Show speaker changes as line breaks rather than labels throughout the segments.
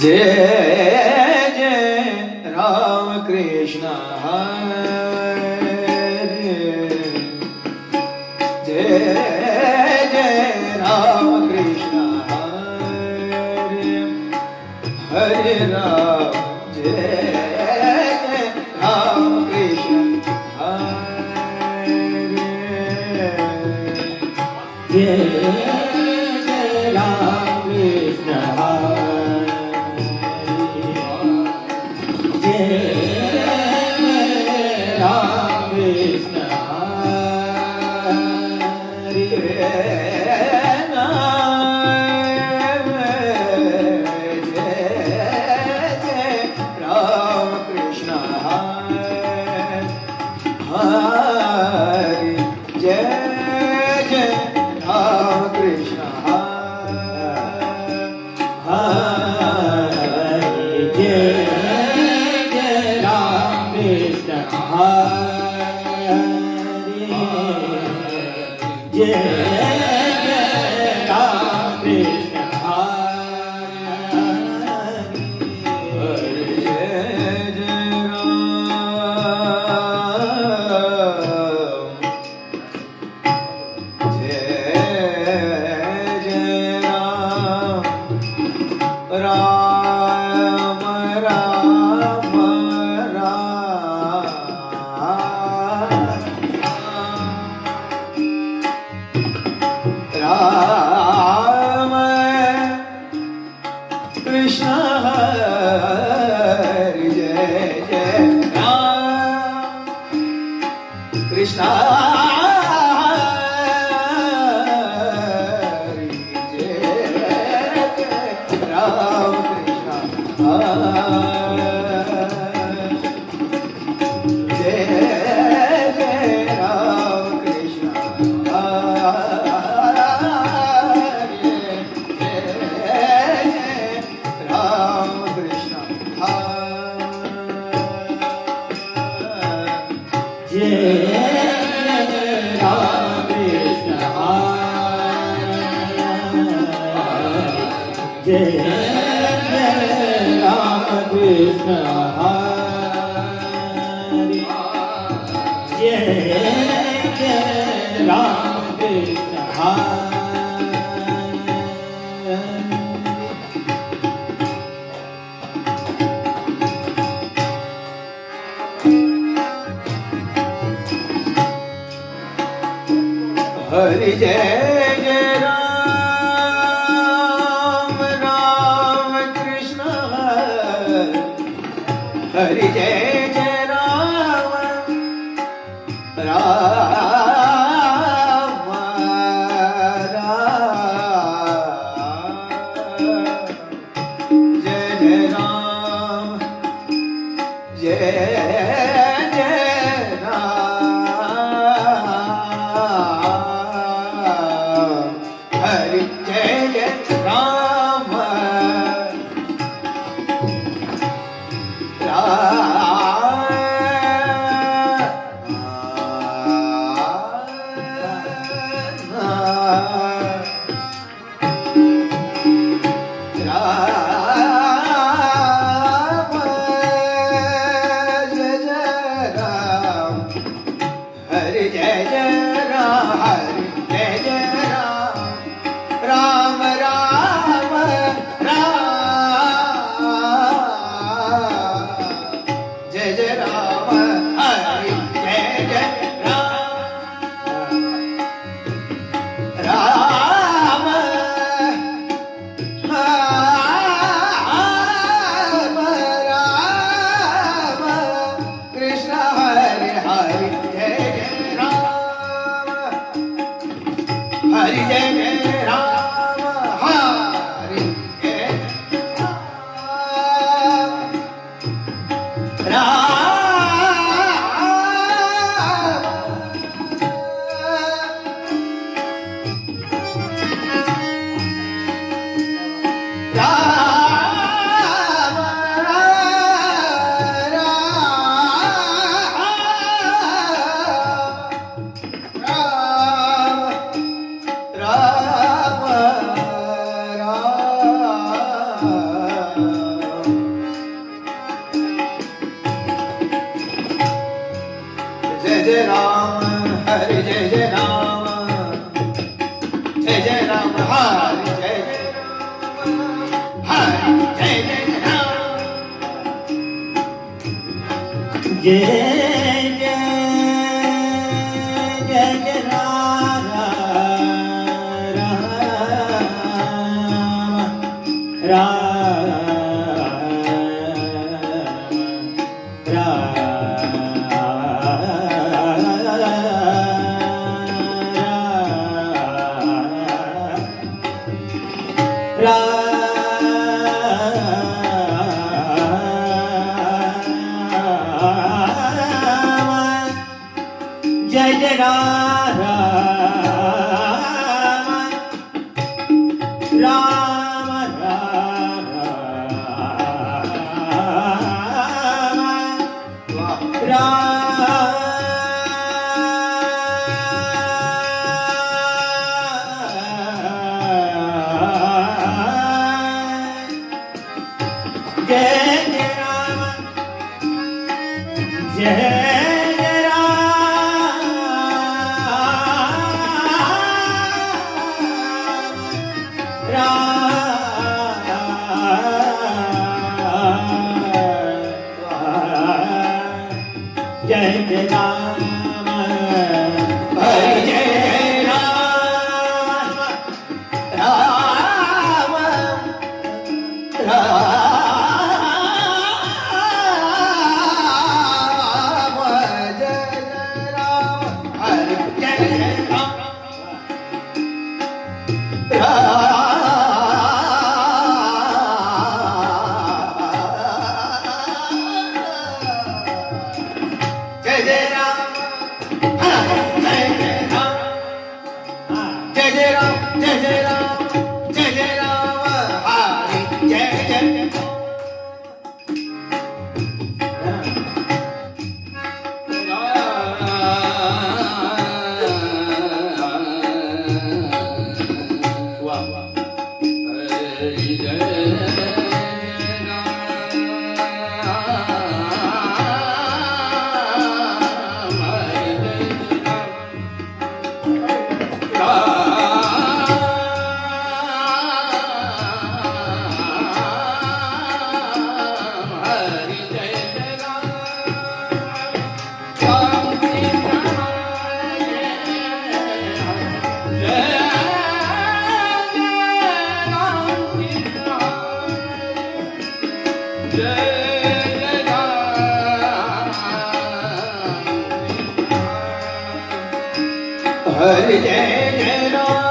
जय जय राम कृष्ण हरे जय जय राम कृष्ण हरे हरे राम जय जय राम कृष्ण हरे
जय जय राम कृष्ण
हरि जय जय राम राम कृष्ण हरि जय जय राम राम जय जय राम जय जय राम
जय जय जय जय राम जय जय राम राम
हरि जय जय राम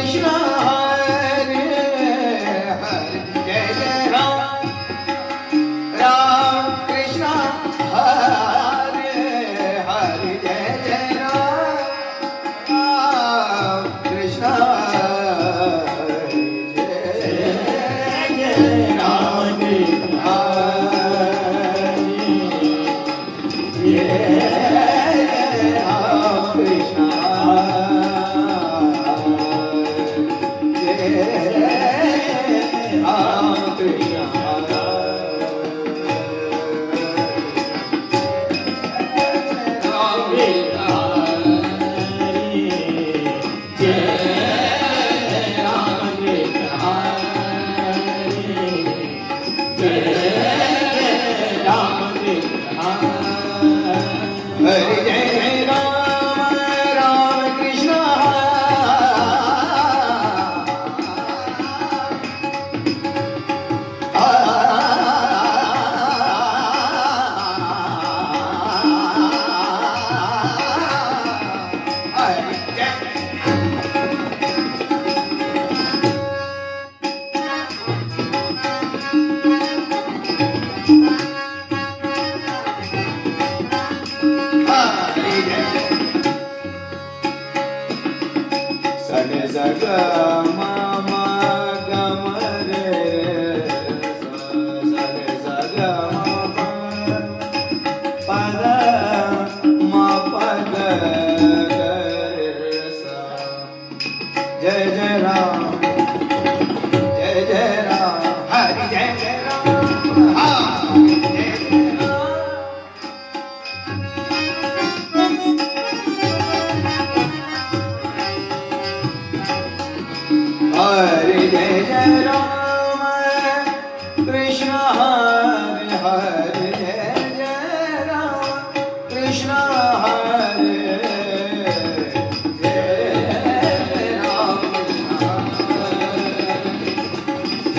कृष्ण हरे हरे जय जय राम राम कृष्ण हरे हरे जय जय राम कृष्ण हरे जय जय राम कृष्ण हरि जय राम राम कृष्ण नि स ग म म ग म रे स नि स ग म म प ग म प ग ग रे स जय जय राम जय जय राम हरि जय जय राम हा जय जय राम हरे जय जय राम कृष्ण हरे हरे जय जय राम कृष्ण हरे जय राम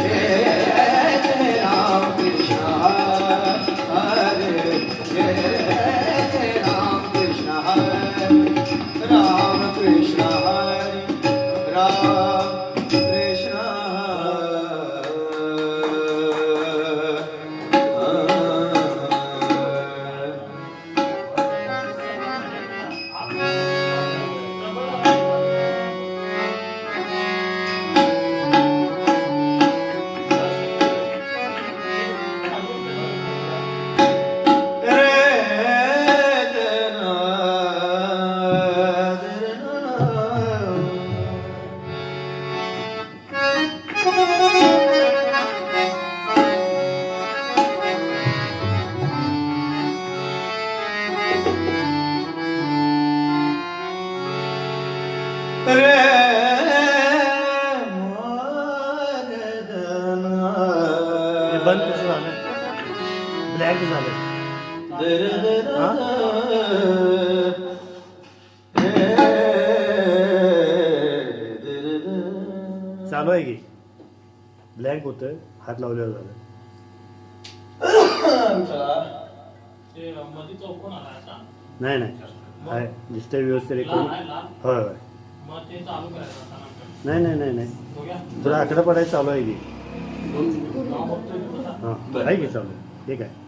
जय राम कृष्ण हरे जय राम कृष्ण हरे राम कृष्ण हरे राम कृष्ण
हे बंद कसं झालं ब्लॅक झालं हा? चालू आहे की ब्लॅक होतं हात लावल्यावर झालं नाही नाही आहे दिसतंय व्यवस्थित रेकॉर्ड होय होय नाही नाही नाही नाही तुला आकडा पडायचं चालू आहे की हां आहे की चालू ठीक आहे